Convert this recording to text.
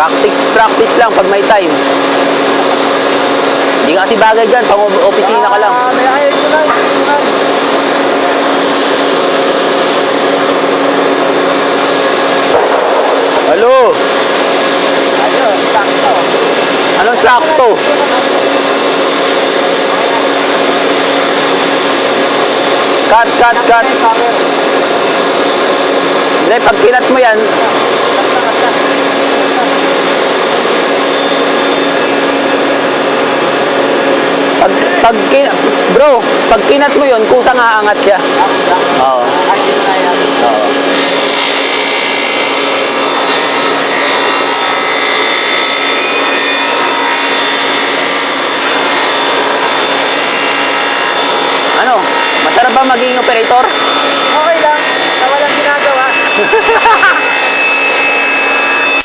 Practice lang pag may time. Hindi kasi bagay dyan, pang opisina ka lang. Ayayin ko lang. Hello? Ayun, sakto. Anong sakto? Cut. Hindi, pag kinat mo yan, pag kinat mo yun, kusang aangat siya. Oo. Oo. Ano? Masarap ba maging operator?